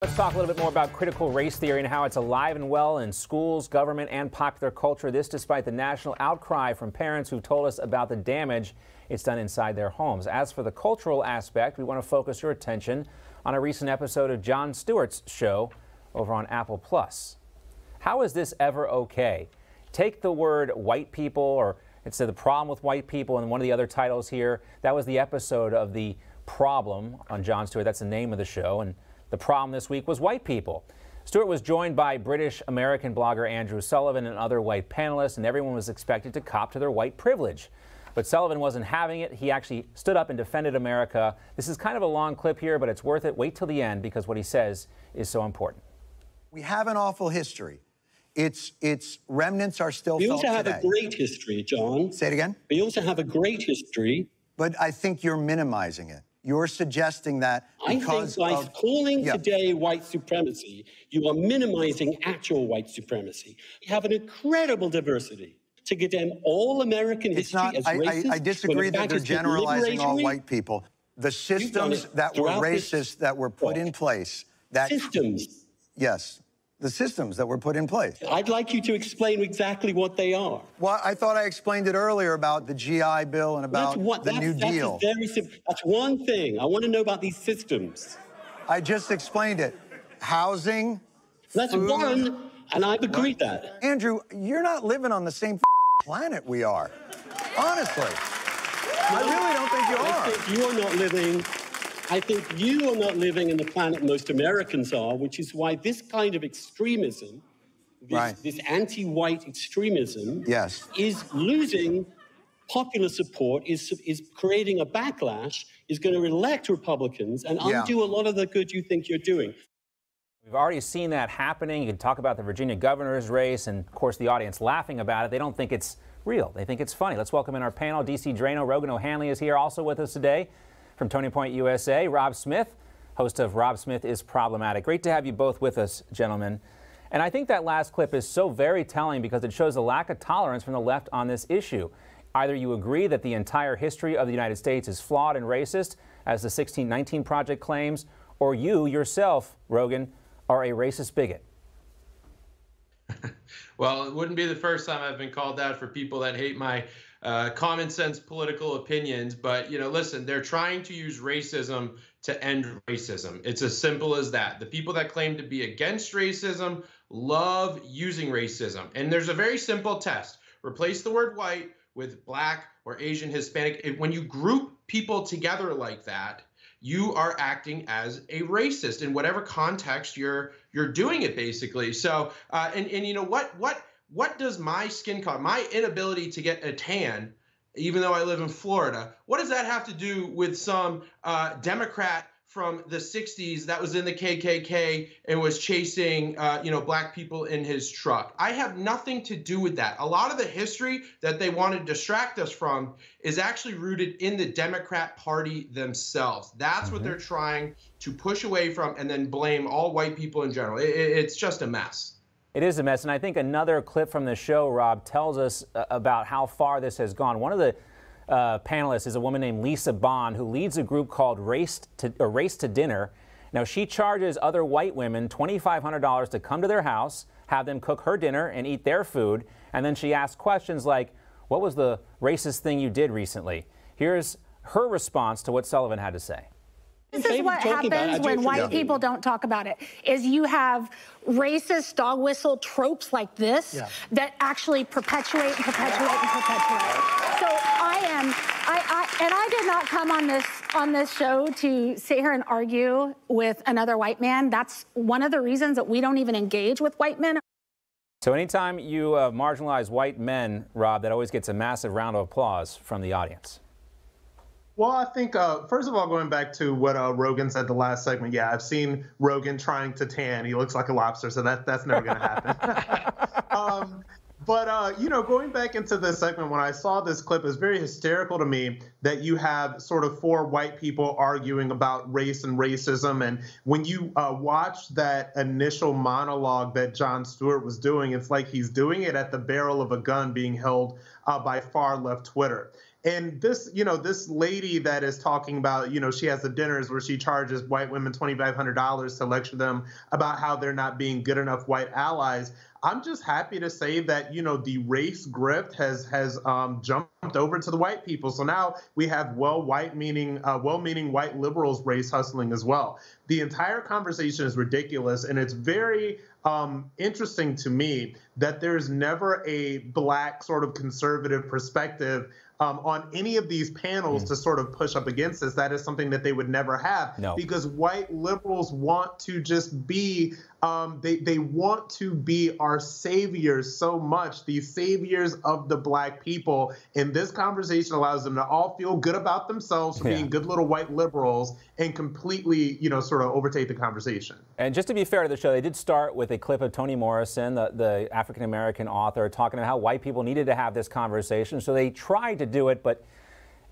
Let's talk a little bit more about critical race theory and how it's alive and well in schools, government, and popular culture. This despite the national outcry from parents who've told us about the damage it's done inside their homes. As for the cultural aspect, we want to focus your attention on a recent episode of Jon Stewart's show over on Apple+. How is this ever okay? Take the word white people, or it's the problem with white people, and one of the other titles here, that was the episode of The Problem on Jon Stewart. That's the name of the show. And the problem this week was white people. Stewart was joined by British-American blogger Andrew Sullivan and other white panelists, and everyone was expected to cop to their white privilege. But Sullivan wasn't having it. He actually stood up and defended America. This is kind of a long clip here, but it's worth it. Wait till the end because what he says is so important. We have an awful history. Its remnants are still felt today. We also have a great history, John. Say it again? We also have a great history. But I think you're minimizing it. You're suggesting that because I think by calling today white supremacy, you are minimizing actual white supremacy. You have an incredible diversity. To condemn all American history as racist. I disagree that they're generalizing all white people. The systems that were racist that were put in place. Systems. Yes. The systems that were put in place. I'd like you to explain exactly what they are. Well, I thought I explained it earlier about the GI Bill and about the New Deal. That's one thing. I want to know about these systems. I just explained it. Housing, That's food. One, and I've agreed that. Andrew, you're not living on the same planet we are. Honestly. I really don't think you are. I think you're not living... I think you are not living in the planet most Americans are, which is why this kind of extremism, this anti-white extremism, is losing popular support, is creating a backlash, is going to elect Republicans and undo a lot of the good you think you're doing. We've already seen that happening. You can talk about the Virginia governor's race and, of course, the audience laughing about it. They don't think it's real. They think it's funny. Let's welcome in our panel. DC Drano, Rogan O'Hanley is here also with us today. From Tony Point USA, Rob Smith, host of Rob Smith is Problematic. Great to have you both with us, gentlemen. And I think that last clip is so very telling because it shows a lack of tolerance from the left on this issue. Either you agree that the entire history of the United States is flawed and racist, as the 1619 Project claims, or you yourself, Rogan, are a racist bigot. Well, it wouldn't be the first time I've been called out for people that hate my common sense political opinions. But, you know, listen, they're trying to use racism to end racism. It's as simple as that. The people that claim to be against racism love using racism. And there's a very simple test. Replace the word white with black or Asian, Hispanic. When you group people together like that, you are acting as a racist in whatever context you're doing it, basically. So, and you know what does my skin color, my inability to get a tan, even though I live in Florida, what does that have to do with some Democrat from the 60s that was in the KKK and was chasing, black people in his truck? I have nothing to do with that. A lot of the history that they want to distract us from is actually rooted in the Democrat Party themselves. That's what they're trying to push away from and then blame all white people in general. It's just a mess. It is a mess, and I think another clip from the show, Rob, tells us about how far this has gone. One of the panelists is a woman named Lisa Bond, who leads a group called Race to Dinner. Now, she charges other white women $2,500 to come to their house, have them cook her dinner and eat their food, and then she asks questions like, what was the racist thing you did recently? Here's her response to what Sullivan had to say. This is what happens when white people don't talk about it, is you have racist dog whistle tropes like this that actually perpetuate and perpetuate and perpetuate. So I did not come on this show to sit here and argue with another white man. That's one of the reasons that we don't even engage with white men. So anytime you marginalize white men, Rob, that always gets a massive round of applause from the audience. Well, I think, first of all, going back to what Rogan said the last segment, I've seen Rogan trying to tan. He looks like a lobster, so that's never going to happen. Going back into this segment, when I saw this clip, it's very hysterical to me that you have sort of four white people arguing about race and racism. And when you watch that initial monologue that Jon Stewart was doing, it's like he's doing it at the barrel of a gun being held by far left Twitter. And this, this lady that is talking about, she has the dinners where she charges white women $2,500 to lecture them about how they're not being good enough white allies. I'm just happy to say that, the race grift has jumped over to the white people. So now we have well-meaning white liberals race hustling as well. The entire conversation is ridiculous, and it's very interesting to me that there's never a black sort of conservative perspective on any of these panels to sort of push up against this. That is something that they would never have, because white liberals want to just be, they want to be our saviors so much, these saviors of the black people. And this conversation allows them to all feel good about themselves for being good little white liberals and completely, sort of overtake the conversation. And just to be fair to the show, they did start with a clip of Toni Morrison, the African-American author, talking about how white people needed to have this conversation. So they tried to do it, but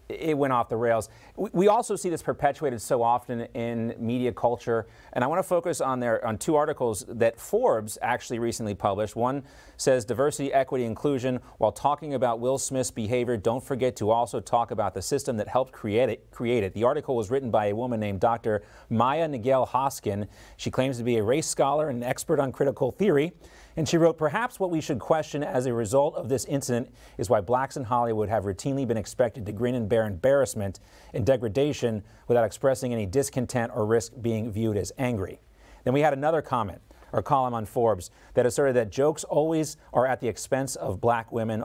it went off the rails. We also see this perpetuated so often in media culture, and I want to focus on two articles that Forbes actually recently published. One says diversity, equity, inclusion. While talking about Will Smith's behavior, don't forget to also talk about the system that helped create it. The article was written by a woman named Dr. Maya Nigel Hoskin. She claims to be a race scholar and an expert on critical theory. And she wrote, perhaps what we should question as a result of this incident is why blacks in Hollywood have routinely been expected to grin and bear embarrassment and degradation without expressing any discontent or risk being viewed as angry. Then we had another comment or column on Forbes that asserted that jokes always are at the expense of black women.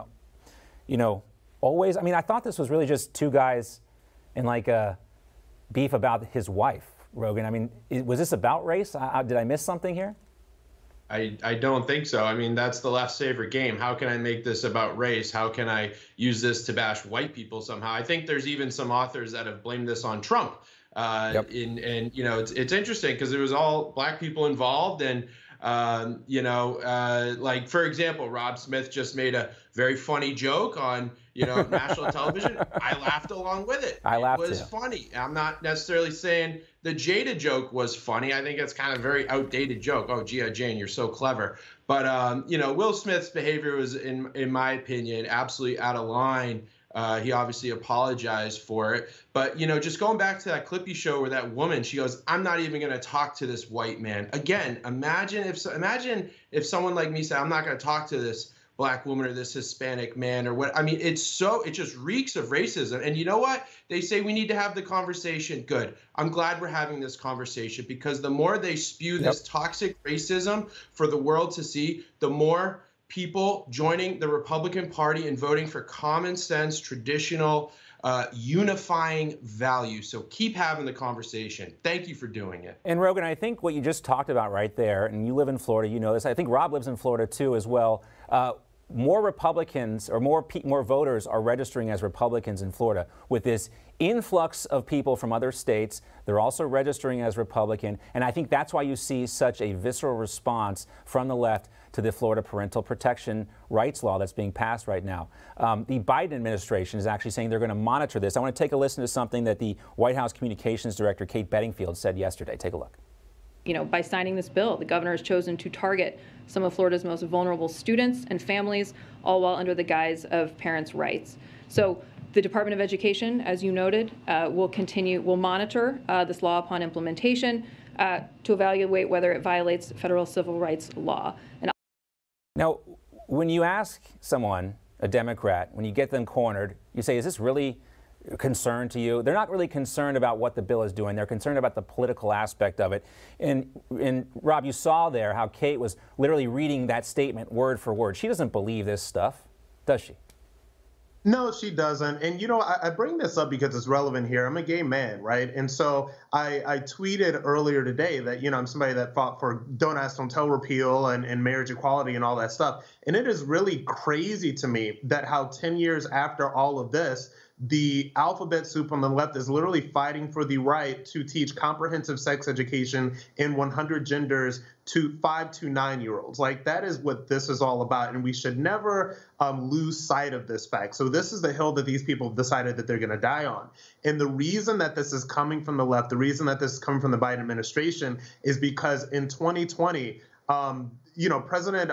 Always. I mean, I thought this was really just two guys in like a beef about his wife, Rogan. I mean, was this about race? Did I miss something here? I don't think so. I mean, that's the left's favorite game. How can I make this about race? How can I use this to bash white people somehow? I think there's even some authors that have blamed this on Trump. It's interesting because there was all black people involved, and like, for example, Rob Smith just made a very funny joke on, national television. I laughed along with it. It was funny. I'm not necessarily saying the Jada joke was funny. I think it's kind of a very outdated joke. Oh, Gia Jane, you're so clever. But, Will Smith's behavior was, in my opinion, absolutely out of line. He obviously apologized for it. But, just going back to that clip you showed where that woman, she goes, I'm not even going to talk to this white man. Again, imagine if someone like me said, I'm not going to talk to this black woman or this Hispanic man or what. I mean, it just reeks of racism. And you know what? They say we need to have the conversation. Good. I'm glad we're having this conversation, because the more they spew this toxic racism for the world to see, the more people joining the Republican Party and voting for common sense, traditional, unifying values. So keep having the conversation. Thank you for doing it. And Rogan, I think what you just talked about right there, and you live in Florida, you know this. I think Rob lives in Florida too as well. More Republicans or more voters are registering as Republicans in Florida. With this influx of people from other states, they're also registering as Republican. And I think that's why you see such a visceral response from the left to the Florida parental protection rights law that's being passed right now. The Biden administration is actually saying they're going to monitor this. I want to take a listen to something that the White House Communications Director Kate Bedingfield said yesterday. Take a look. By signing this bill, the governor has chosen to target some of Florida's most vulnerable students and families, all while under the guise of parents' rights. So the Department of Education, as you noted, will monitor this law upon implementation to evaluate whether it violates federal civil rights law. Now, when you ask someone, a Democrat, when you get them cornered, you say, is this really concern to you? They're not really concerned about what the bill is doing. They're concerned about the political aspect of it. And Rob, you saw there how Kate was literally reading that statement word for word. She doesn't believe this stuff, does she? No, she doesn't. And, I bring this up because it's relevant here. I'm a gay man, right? And so I tweeted earlier today that, I'm somebody that fought for Don't Ask, Don't Tell repeal and marriage equality and all that stuff. And it is really crazy to me that how 10 years after all of this, the alphabet soup on the left is literally fighting for the right to teach comprehensive sex education in 100 genders to 5 to 9-year-olds. Like, that is what this is all about. And we should never lose sight of this fact. So this is the hill that these people have decided that they're going to die on. And the reason that this is coming from the left, the reason that this is coming from the Biden administration is because in 2020, President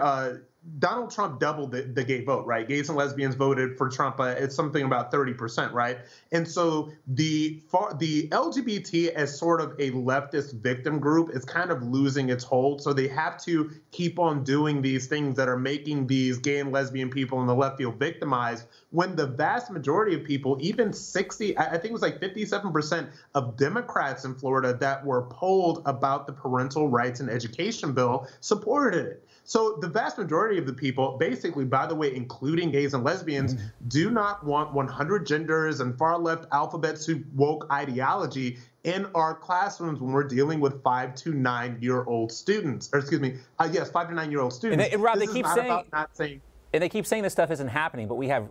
Donald Trump doubled the gay vote, right? Gays and lesbians voted for Trump. It's something about 30%, right? And so the LGBT as sort of a leftist victim group is kind of losing its hold. So they have to keep on doing these things that are making these gay and lesbian people in the left feel victimized, when the vast majority of people, even 60, I think it was like 57% of Democrats in Florida that were polled about the parental rights and education bill supported it. So the vast majority of the people, basically, by the way, including gays and lesbians, do not want 100 genders and far left alphabet soup woke ideology in our classrooms when we're dealing with 5 to 9-year-old students. Or excuse me, yes, 5 to 9-year-old students. And Rob, they keep saying, and they keep saying this stuff isn't happening, but we have,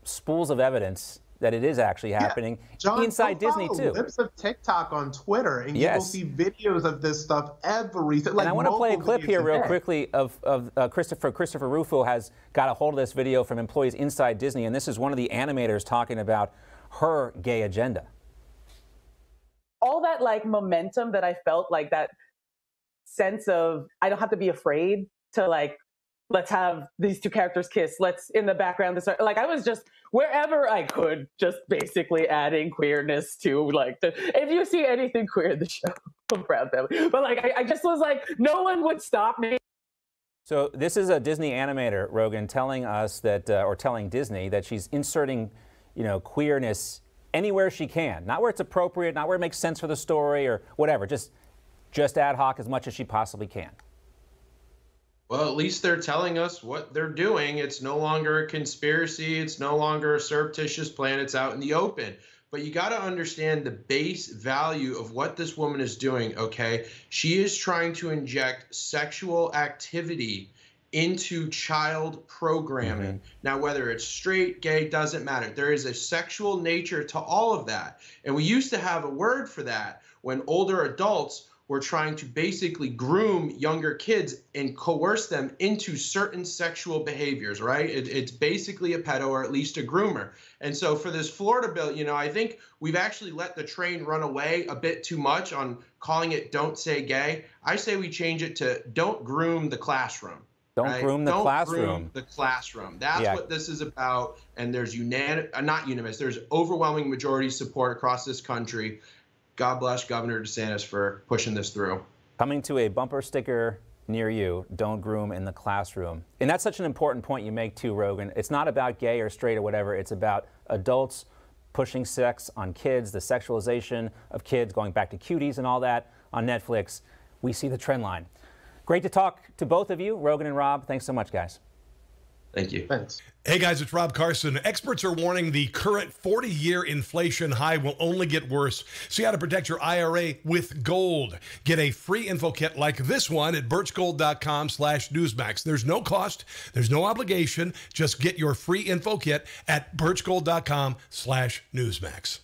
spools of evidence that it is actually happening inside Disney too. Clips of TikTok on Twitter, and you will see videos of this stuff everything. And I want to play a clip here real quickly of Christopher Rufo has got a hold of this video from employees inside Disney, and this is one of the animators talking about her gay agenda. All that like momentum that I felt, like that sense of I don't have to be afraid to like, let's have these two characters kiss. Let's in the background. Like I was just wherever I could, just basically adding queerness to like if you see anything queer in the show, I'm proud of them. But like I just was like, no one would stop me. So this is a Disney animator, Rogan, telling us that, or telling Disney that she's inserting, queerness anywhere she can, not where it's appropriate, not where it makes sense for the story or whatever, just ad hoc as much as she possibly can. Well, at least they're telling us what they're doing. It's no longer a conspiracy. It's no longer a surreptitious plan. It's out in the open. But you got to understand the base value of what this woman is doing, okay? She is trying to inject sexual activity into child programming. Now, whether it's straight, gay, doesn't matter. There is a sexual nature to all of that. And we used to have a word for that when older adults were trying to basically groom younger kids and coerce them into certain sexual behaviors, right? It's basically a pedo or at least a groomer. And so for this Florida bill, I think we've actually let the train run away a bit too much on calling it Don't Say Gay. I say we change it to Don't Groom the Classroom. Don't groom the classroom. Don't groom the classroom. That's what this is about. And there's there's overwhelming majority support across this country. God bless Governor DeSantis for pushing this through. Coming to a bumper sticker near you, don't groom in the classroom. And that's such an important point you make too, Rogan. It's not about gay or straight or whatever. It's about adults pushing sex on kids, the sexualization of kids, going back to Cuties and all that on Netflix. We see the trend line. Great to talk to both of you, Rogan and Rob. Thanks so much, guys. Thank you. Thanks. Hey guys, it's Rob Carson. Experts are warning the current 40-year inflation high will only get worse. See how to protect your IRA with gold. Get a free info kit like this one at birchgold.com/Newsmax. There's no cost. There's no obligation. Just get your free info kit at birchgold.com/Newsmax.